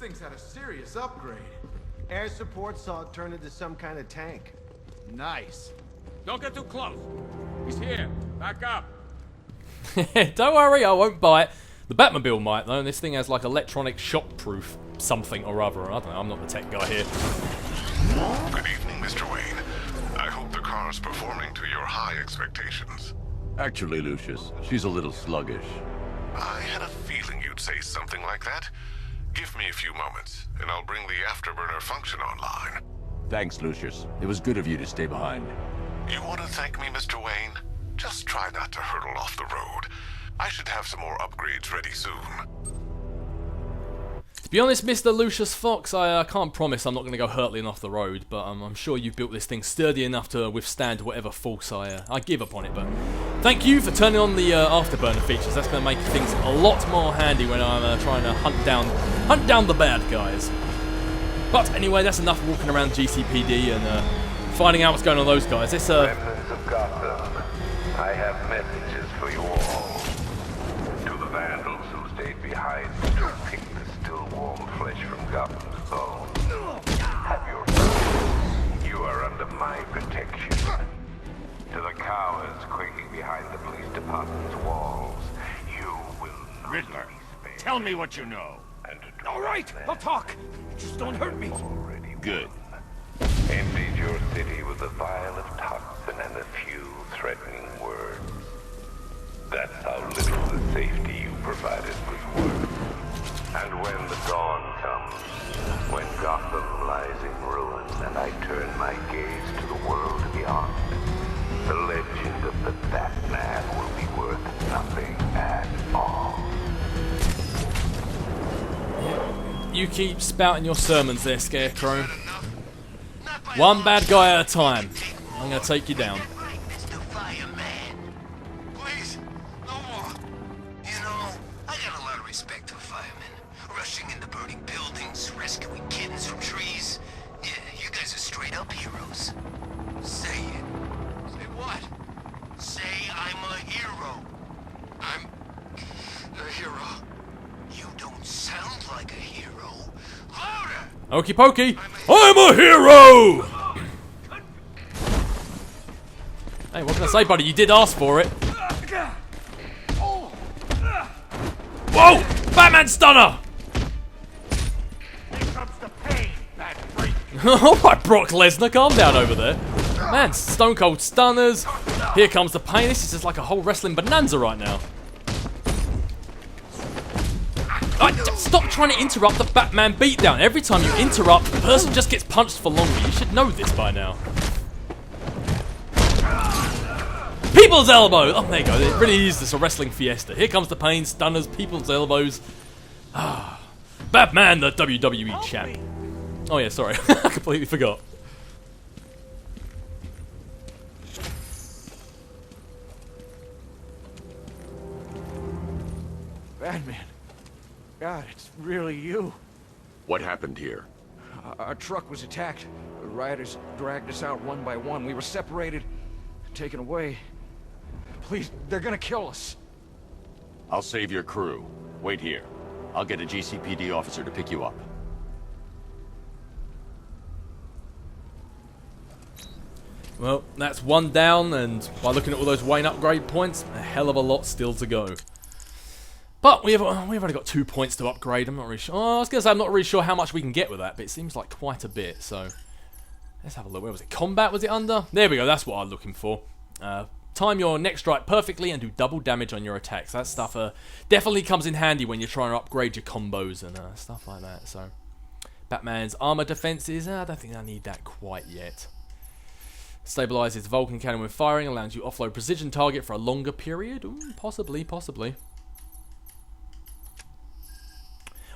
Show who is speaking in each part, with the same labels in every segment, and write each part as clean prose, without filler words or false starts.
Speaker 1: thing's had a serious upgrade.
Speaker 2: Air support saw it turn into some kind of tank.
Speaker 1: Nice.
Speaker 3: Don't get too close. He's here. Back up.
Speaker 4: Don't worry, I won't bite. The Batmobile might, though, and this thing has like electronic shockproof something or other. I don't know, I'm not the tech guy here.
Speaker 5: Good evening, Mr. Wayne. I hope the car's performing to your high expectations.
Speaker 6: Actually, Lucius, she's a little sluggish.
Speaker 5: I had a feeling you'd say something like that. Give me a few moments, and I'll bring the afterburner function online.
Speaker 6: Thanks, Lucius. It was good of you to stay behind.
Speaker 5: You want to thank me, Mr. Wayne? Just try not to hurtle off the road. I should have some more upgrades ready soon.
Speaker 4: To be honest, Mr. Lucius Fox, I can't promise I'm not going to go hurtling off the road, but I'm sure you've built this thing sturdy enough to withstand whatever force I give upon it. But thank you for turning on the afterburner features. That's going to make things a lot more handy when I'm trying to hunt down the bad guys. But anyway, that's enough walking around GCPD and finding out what's going on with those guys. It's
Speaker 7: Remnants of Gotham, I have messages for you all. To the vandals who stayed behind to pick the still warm flesh from Gotham's bones. Have your fun. You are under my protection. To the cowards quaking behind the police department's walls, you will not
Speaker 3: Riddler,
Speaker 7: be spared.
Speaker 3: tell me what you know.
Speaker 7: And
Speaker 3: All right, I'll talk. Just don't hurt me.
Speaker 7: already
Speaker 6: Good.
Speaker 7: emptied your city with a vial of toxin and a few threatening words. That's how little the safety you provided was worth. And when the dawn comes, when Gotham lies in ruin and I turn my gaze to the world beyond, the legend of the Batman will be worth nothing at all.
Speaker 4: You keep spouting your sermons there, Scarecrow. One bad guy at a time. I'm going to take you down.
Speaker 8: Mr. Fireman. Please, no more. You know, I got a lot of respect for firemen. Rushing into burning buildings, rescuing kittens from trees. Yeah, you guys are straight up heroes. Say it. Say what? Say I'm a hero. I'm a hero. You don't sound like a hero. Louder!
Speaker 4: Okie pokey. I'm a hero! Hey, what can I say, buddy? You did ask for it. Whoa! Batman stunner!
Speaker 3: Here comes the pain, bad freak.
Speaker 4: Alright, Brock Lesnar, calm down over there. Man, Stone Cold Stunners. Here comes the pain. This is just like a whole wrestling bonanza right now. Stop trying to interrupt the Batman beatdown. Every time you interrupt, the person just gets punched for longer. You should know this by now. People's elbow! Oh, there you go. It really is just a wrestling fiesta. Here comes the pain, stunners, people's elbows. Ah, Batman, the WWE champ. Oh yeah, sorry. I completely forgot.
Speaker 2: Batman. God, it's really you.
Speaker 6: What happened here?
Speaker 9: Our truck was attacked. The rioters dragged us out one by one. We were separated, taken away. Please, they're gonna kill us.
Speaker 6: I'll save your crew. Wait here. I'll get a GCPD officer to pick you up.
Speaker 4: Well, that's one down, and by looking at all those Wayne upgrade points, a hell of a lot still to go. But we've only got 2 points to upgrade. I'm not really sure. Oh, I was going to say I'm not really sure how much we can get with that, but it seems like quite a bit. So let's have a look. Where was it? Combat was it under? There we go. That's what I'm looking for. Time your next strike perfectly and do double damage on your attacks. That stuff definitely comes in handy when you're trying to upgrade your combos and stuff like that. So Batman's armor defenses. I don't think I need that quite yet. Stabilizes Vulcan cannon when firing. Allows you to offload precision target for a longer period. Ooh, possibly.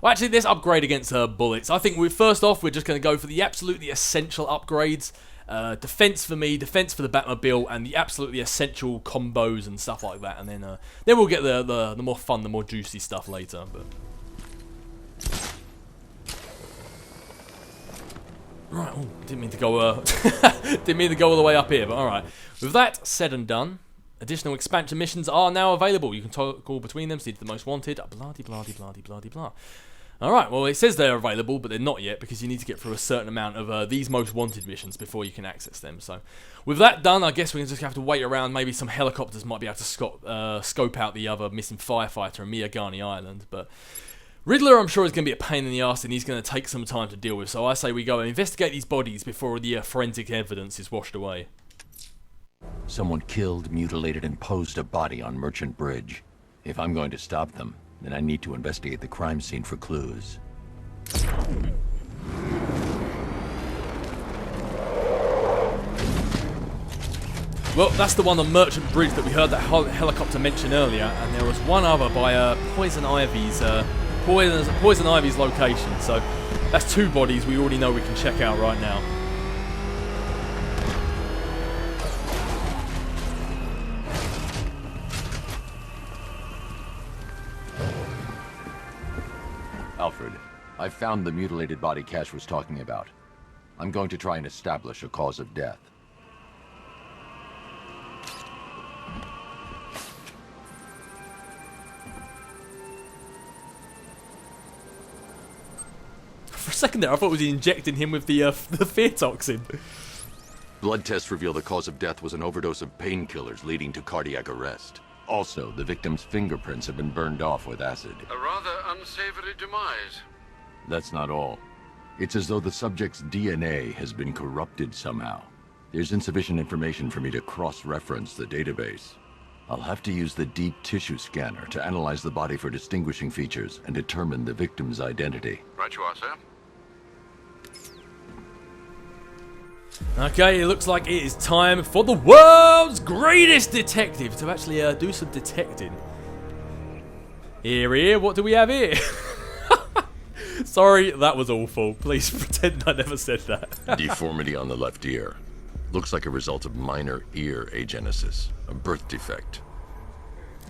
Speaker 4: Well, actually, let's upgrade against bullets. I think first off, we're just going to go for the absolutely essential upgrades. Defense for me, defense for the Batmobile, and the absolutely essential combos and stuff like that. And then we'll get the more fun, the more juicy stuff later. But right, oh, didn't mean to go. Didn't mean to go all the way up here, but all right. With that said and done. Additional expansion missions are now available. You can toggle between them, see the most wanted, blah-de-blah-de-blah-de-blah-de-blah. Alright, well it says they're available, but they're not yet because you need to get through a certain amount of these most wanted missions before you can access them. So with that done, I guess we're just going to have to wait around. Maybe some helicopters might be able to scope out the other missing firefighter in Miyagani Island. But Riddler, I'm sure, is going to be a pain in the arse and he's going to take some time to deal with. So I say we go and investigate these bodies before the forensic evidence is washed away.
Speaker 6: Someone killed, mutilated, and posed a body on Merchant Bridge. If I'm going to stop them, then I need to investigate the crime scene for clues.
Speaker 4: Well, that's the one on Merchant Bridge that we heard that helicopter mention earlier, and there was one other by Poison Ivy's location. So that's 2 bodies we already know we can check out right now.
Speaker 6: Alfred, I found the mutilated body Cash was talking about. I'm going to try and establish a cause of death.
Speaker 4: For a second there, I thought it was injecting him with the fear toxin.
Speaker 6: Blood tests reveal the cause of death was an overdose of painkillers leading to cardiac arrest. Also, the victim's fingerprints have been burned off with acid.
Speaker 5: A rather unsavory demise.
Speaker 6: That's not all. It's as though the subject's DNA has been corrupted somehow. There's insufficient information for me to cross-reference the database. I'll have to use the deep tissue scanner to analyze the body for distinguishing features and determine the victim's identity.
Speaker 5: Right you are, sir.
Speaker 4: Okay, it looks like it is time for the world's greatest detective to actually do some detecting. Here, what do we have here? Sorry, that was awful. Please pretend I never said that.
Speaker 6: Deformity on the left ear. Looks like a result of minor ear agenesis, a birth defect.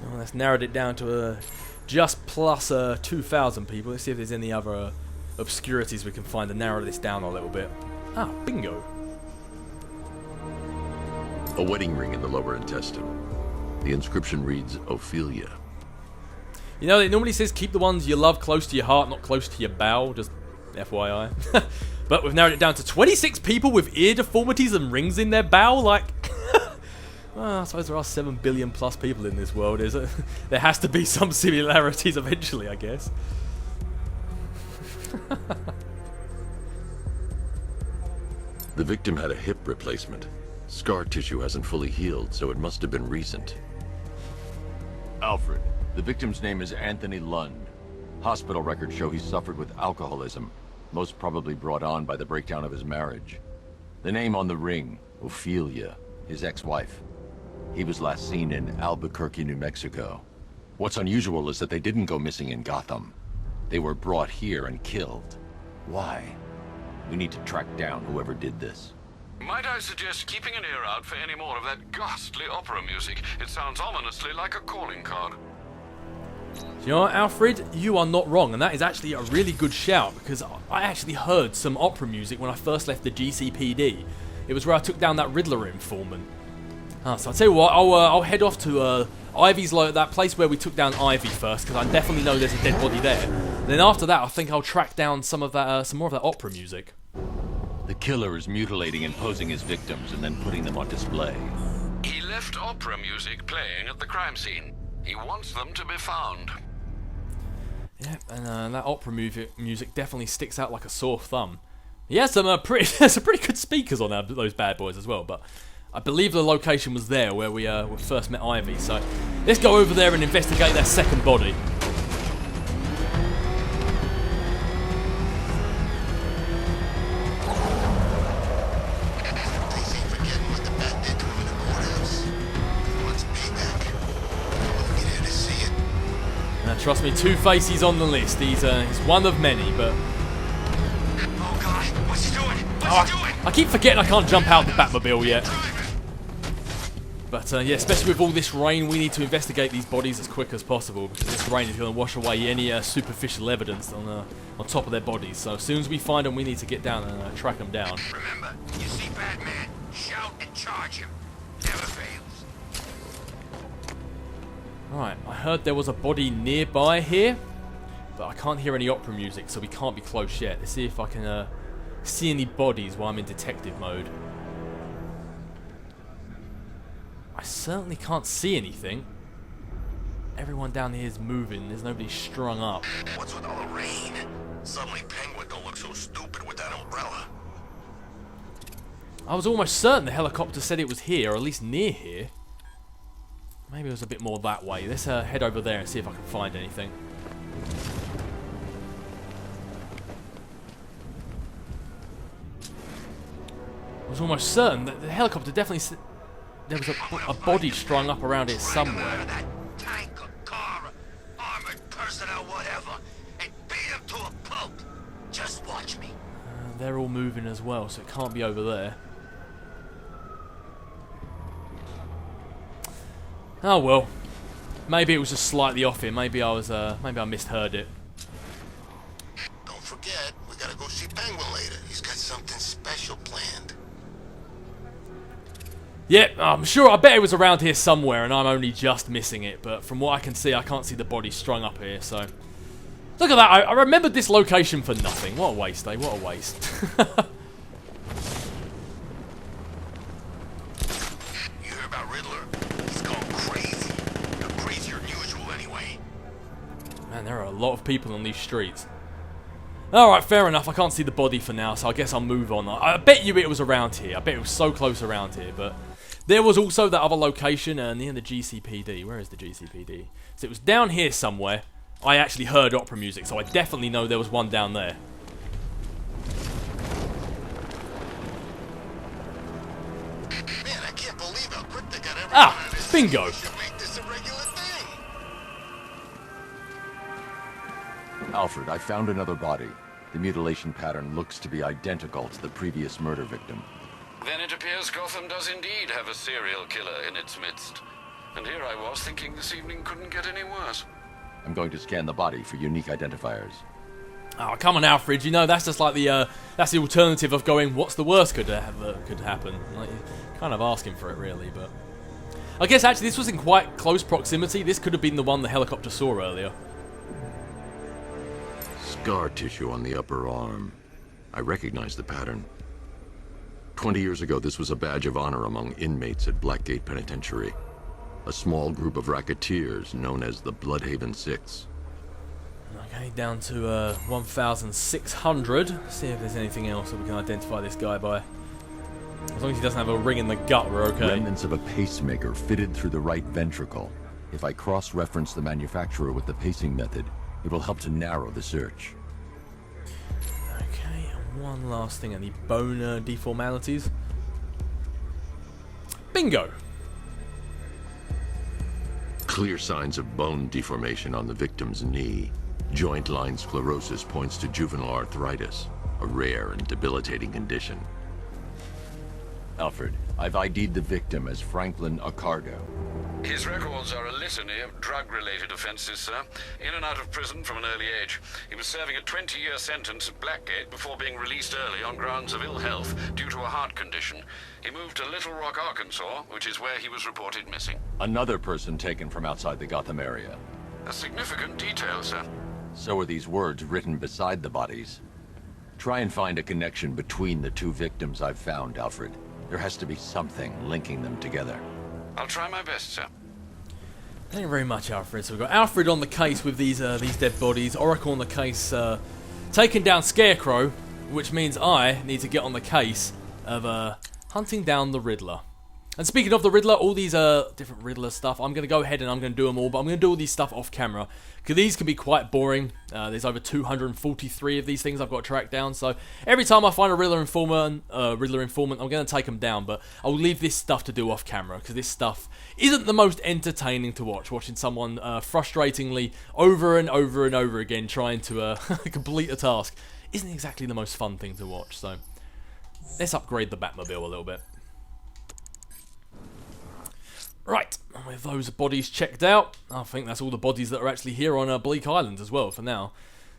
Speaker 4: Oh, let's narrowed it down to just plus 2,000 people. Let's see if there's any other obscurities we can find to narrow this down a little bit. Ah, bingo.
Speaker 6: A wedding ring in the lower intestine. The inscription reads, Ophelia.
Speaker 4: You know, it normally says keep the ones you love close to your heart, not close to your bowel, just FYI. But we've narrowed it down to 26 people with ear deformities and rings in their bowel, like... Well, I suppose there are 7 billion plus people in this world, is it? There has to be some similarities eventually, I guess.
Speaker 6: The victim had a hip replacement. Scar tissue hasn't fully healed, so it must have been recent. Alfred, the victim's name is Anthony Lund. Hospital records show he suffered with alcoholism, most probably brought on by the breakdown of his marriage. The name on the ring, Ophelia, his ex-wife. He was last seen in Albuquerque, New Mexico. What's unusual is that they didn't go missing in Gotham. They were brought here and killed. Why? We need to track down whoever did this.
Speaker 5: Might I suggest keeping an ear out for any more of that ghastly opera music? It sounds ominously like a calling card.
Speaker 4: You know what, Alfred? You are not wrong, and that is actually a really good shout, because I actually heard some opera music when I first left the GCPD. It was where I took down that Riddler informant. So I'll tell you what, I'll head off to Ivy's, that place where we took down Ivy first, because I definitely know there's a dead body there. And then after that, I think I'll track down some more of that opera music.
Speaker 6: The killer is mutilating and posing his victims and then putting them on display.
Speaker 5: He left opera music playing at the crime scene. He wants them to be found.
Speaker 4: Yeah, and that opera music definitely sticks out like a sore thumb. He has some pretty good speakers on those bad boys as well, but I believe the location was there where we first met Ivy, so let's go over there and investigate that second body. Trust me, Two-Face on the list. He's one of many, but...
Speaker 8: Oh God, what's he doing? What's he doing?
Speaker 4: I keep forgetting I can't jump out the Batmobile yet. But yeah, especially with all this rain, we need to investigate these bodies as quick as possible, because this rain is going to wash away any superficial evidence on top of their bodies. So as soon as we find them, we need to get down and track them down.
Speaker 8: Remember, you see Batman, shout and charge him. Never fails.
Speaker 4: Right, I heard there was a body nearby here, but I can't hear any opera music, so we can't be close yet. Let's see if I can see any bodies while I'm in detective mode. I certainly can't see anything. Everyone down here is moving. There's nobody strung up.
Speaker 8: What's with all the rain? Suddenly Penguin don't look so stupid with that umbrella.
Speaker 4: I was almost certain the helicopter said it was here, or at least near here. Maybe it was a bit more that way. Let's head over there and see if I can find anything. I was almost certain that the helicopter definitely... There was a body strung up around it somewhere.
Speaker 8: That tank or car, armored personnel, whatever, and beat him to a pulp. Just watch me.
Speaker 4: They're all moving as well, so it can't be over there. Oh well. Maybe it was just slightly off here. Maybe I misheard it.
Speaker 8: Don't forget, we gotta go see Penguin later. He's got something special planned.
Speaker 4: Yep, I'm sure. I bet it was around here somewhere, and I'm only just missing it. But from what I can see, I can't see the body strung up here. So look at that. I remembered this location for nothing. What a waste, eh? What a waste.
Speaker 8: You hear about Riddler? He's gone crazy. You're crazier than usual anyway.
Speaker 4: Man, there are a lot of people on these streets. Alright, fair enough. I can't see the body for now, so I guess I'll move on. I bet you it was around here. I bet it was so close around here, but... There was also that other location near the GCPD. Where is the GCPD? So it was down here somewhere. I actually heard opera music, so I definitely know there was one down there.
Speaker 8: Man, I can't believe how quick they got everyone.
Speaker 4: Ah, bingo.
Speaker 8: We should make this a regular thing.
Speaker 6: Alfred, I found another body. The mutilation pattern looks to be identical to the previous murder victim.
Speaker 10: Then it appears Gotham does indeed have a serial killer in its midst. And here I was thinking this evening couldn't get any worse.
Speaker 6: I'm going to scan the body for unique identifiers.
Speaker 4: Oh, come on, Alfred. You know, that's just like that's the alternative of going, what's the worst could happen? Like, you're kind of asking for it, really, but... I guess, actually, this was in quite close proximity. This could have been the one the helicopter saw earlier.
Speaker 6: Scar tissue on the upper arm. I recognize the pattern. 20 years ago, this was a badge of honor among inmates at Blackgate Penitentiary. A small group of racketeers known as the Bloodhaven Six.
Speaker 4: Okay, down to 1,600. See if there's anything else that we can identify this guy by. As long as he doesn't have a ring in the gut, we're okay.
Speaker 6: Remnants of a pacemaker fitted through the right ventricle. If I cross-reference the manufacturer with the pacing method, it will help to narrow the search.
Speaker 4: Okay, and one last thing. Any bone deformalities? Bingo!
Speaker 6: Clear signs of bone deformation on the victim's knee. Joint line sclerosis points to juvenile arthritis, a rare and debilitating condition. Alfred, I've ID'd the victim as Franklin Accardo.
Speaker 10: His records are a litany of drug-related offences, sir. In and out of prison from an early age. He was serving a 20-year sentence at Blackgate before being released early on grounds of ill health due to a heart condition. He moved to Little Rock, Arkansas, which is where he was reported missing.
Speaker 6: Another person taken from outside the Gotham area.
Speaker 10: A significant detail, sir.
Speaker 6: So are these words written beside the bodies. Try and find a connection between the two victims I've found, Alfred. There has to be something linking them together.
Speaker 10: I'll try my best, sir.
Speaker 4: Thank you very much, Alfred. So we've got Alfred on the case with these dead bodies, Oracle on the case taking down Scarecrow, which means I need to get on the case of hunting down the Riddler. And speaking of the Riddler, all these different Riddler stuff, I'm going to go ahead and I'm going to do them all, but I'm going to do all these stuff off camera, because these can be quite boring. There's over 243 of these things I've got to track down, so every time I find a Riddler informant, I'm going to take them down, but I'll leave this stuff to do off camera, because this stuff isn't the most entertaining to watch, watching someone frustratingly over and over and over again trying to complete a task isn't exactly the most fun thing to watch, so let's upgrade the Batmobile a little bit. Right, with those bodies checked out, I think that's all the bodies that are actually here on Bleak Island as well for now.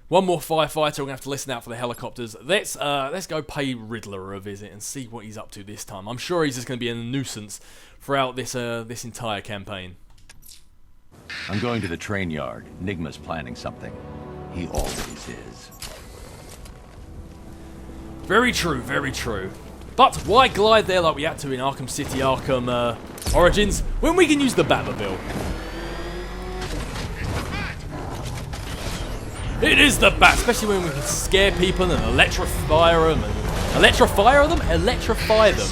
Speaker 4: One more firefighter, we're going to have to listen out for the helicopters. Let's go pay Riddler a visit and see what he's up to this time. I'm sure he's just going to be a nuisance throughout this entire campaign.
Speaker 6: I'm going to the train yard. Nigma's planning something. He always is.
Speaker 4: Very true, very true. But why glide there like we had to in Arkham City, Arkham Origins, when we can use the Batmobile? It is the Bat, especially when we can scare people and electrify them. Electrify them? Electrify them.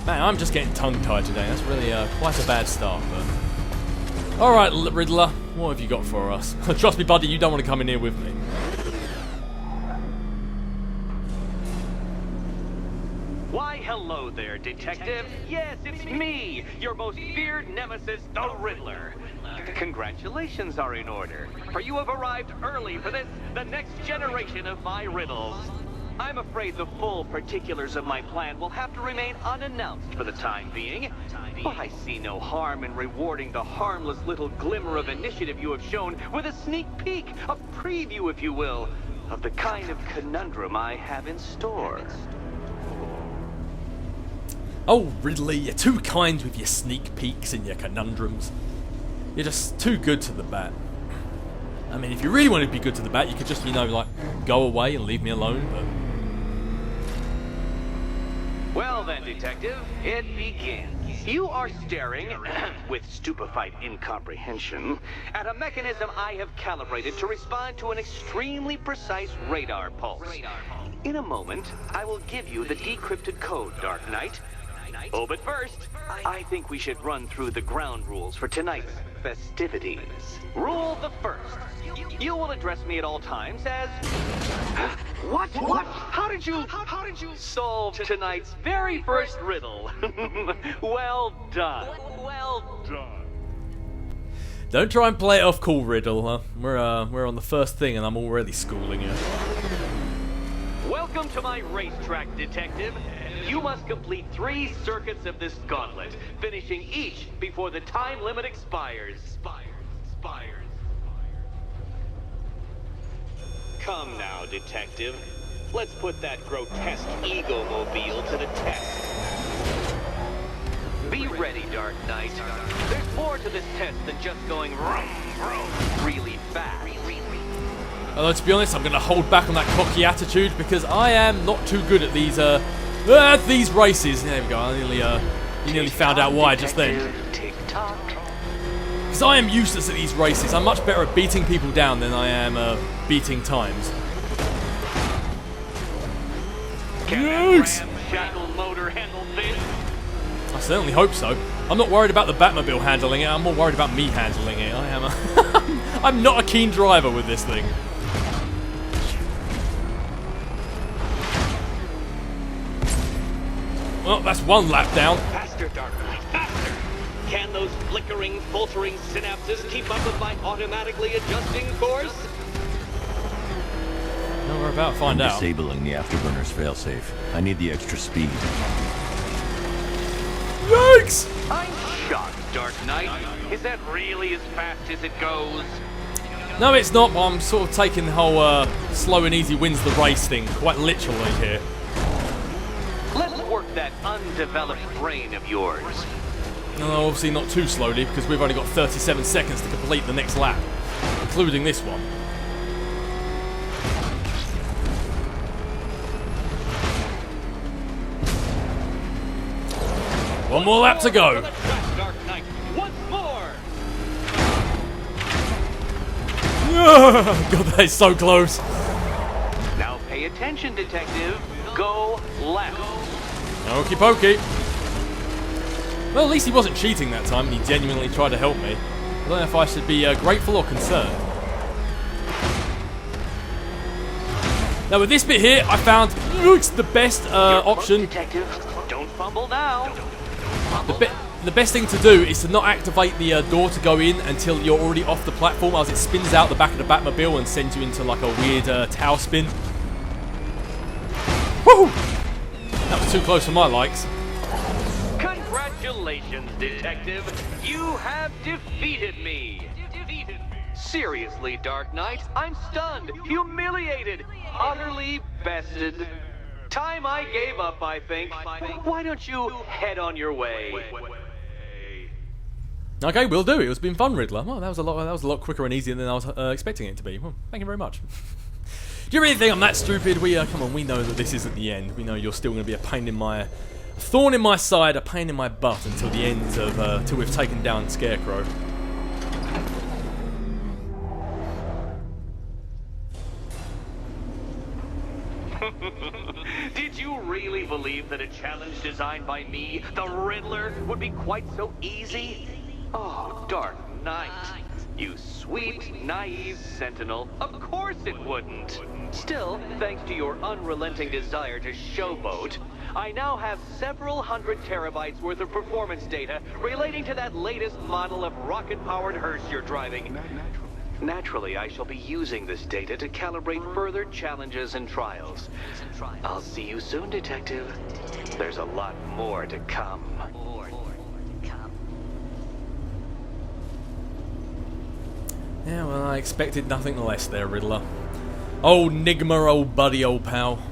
Speaker 4: Man, I'm just getting tongue-tied today. That's really quite a bad start. But alright, Riddler, what have you got for us? Trust me, buddy, you don't want to come in here with me.
Speaker 11: Why, hello there, Detective. Yes, it's me, your most feared nemesis, the Riddler. Congratulations are in order, for you have arrived early for this, the next generation of my riddles. I'm afraid the full particulars of my plan will have to remain unannounced for the time being, but I see no harm in rewarding the harmless little glimmer of initiative you have shown with a sneak peek, a preview, if you will, of the kind of conundrum I have in store.
Speaker 4: Oh, Riddler, you're too kind with your sneak peeks and your conundrums. You're just too good to the Bat. I mean, if you really wanted to be good to the Bat, you could just, you know, like, go away and leave me alone, but...
Speaker 11: Well then, Detective, it begins. You are staring, with stupefied incomprehension, at a mechanism I have calibrated to respond to an extremely precise radar pulse. In a moment, I will give you the decrypted code, Dark Knight. Oh, but first, I think we should run through the ground rules for tonight's festivities. Rule the first. You will address me at all times as... What? How did you solve tonight's very first riddle? Well done. Well done.
Speaker 4: Don't try and play it off cool, Riddle, huh? We're on the first thing and I'm already schooling you.
Speaker 11: Welcome to my racetrack, Detective. You must complete 3 circuits of this gauntlet, finishing each before the time limit expires. Come now, Detective. Let's put that grotesque ego-mobile to the test. Be ready, Dark Knight. There's more to this test than just going vroom, vroom, really fast.
Speaker 4: Although, to be honest, I'm going to hold back on that cocky attitude because I am not too good at these races. There we go. I nearly found out why just then. Because I am useless at these races. I'm much better at beating people down than I am beating times. Yikes!
Speaker 11: Shackle motor handle this?
Speaker 4: I certainly hope so. I'm not worried about the Batmobile handling it. I'm more worried about me handling it. I am. I'm not a keen driver with this thing. Well, that's one lap down.
Speaker 11: Faster, Dark Knight, faster! Can those flickering, faltering synapses keep up with my automatically adjusting course?
Speaker 4: No, we're about to find out.
Speaker 6: Disabling the afterburner's failsafe. I need the extra speed.
Speaker 4: Yikes!
Speaker 11: I'm shocked, Dark Knight. Is that really as fast as it goes?
Speaker 4: No, it's not, but I'm sort of taking the whole slow and easy wins the race thing quite literally here.
Speaker 11: Let's work that undeveloped brain of yours.
Speaker 4: No, obviously not too slowly, because we've only got 37 seconds to complete the next lap, including this one. One more lap to go.
Speaker 11: Dark Knight, once more.
Speaker 4: God, that is so close.
Speaker 11: Now pay attention, Detective. Go left.
Speaker 4: Okie pokey. Well, at least he wasn't cheating that time, and he genuinely tried to help me. I don't know if I should be grateful or concerned. Now, with this bit here, I found it's the best option.
Speaker 11: Detective, don't fumble now.
Speaker 4: The best thing to do is to not activate the door to go in until you're already off the platform, as it spins out the back of the Batmobile and sends you into like a weird tower spin. Woo! That was too close for my likes.
Speaker 11: Congratulations, Detective. You have defeated me. Seriously, Dark Knight, I'm stunned, humiliated, utterly bested. Time I gave up, I think. Why don't you head on your way?
Speaker 4: Okay, will do. It's been fun, Riddler. Well, that was a lot quicker and easier than I was expecting it to be. Well, thank you very much. Do you really think I'm that stupid? Come on, we know that this isn't the end. We know you're still going to be a thorn in my side, a pain in my butt until the end of, till we've taken down Scarecrow.
Speaker 11: Did you really believe that a challenge designed by me, the Riddler, would be quite so easy? Oh, Dark Knight. You sweet, naive sentinel. Of course it wouldn't. Still, thanks to your unrelenting desire to showboat, I now have several hundred terabytes worth of performance data relating to that latest model of rocket-powered hearse you're driving. Naturally, I shall be using this data to calibrate further challenges and trials. I'll see you soon, Detective. There's a lot more to come.
Speaker 4: Yeah, well, I expected nothing less there, Riddler. Old Nigma, old buddy, old pal.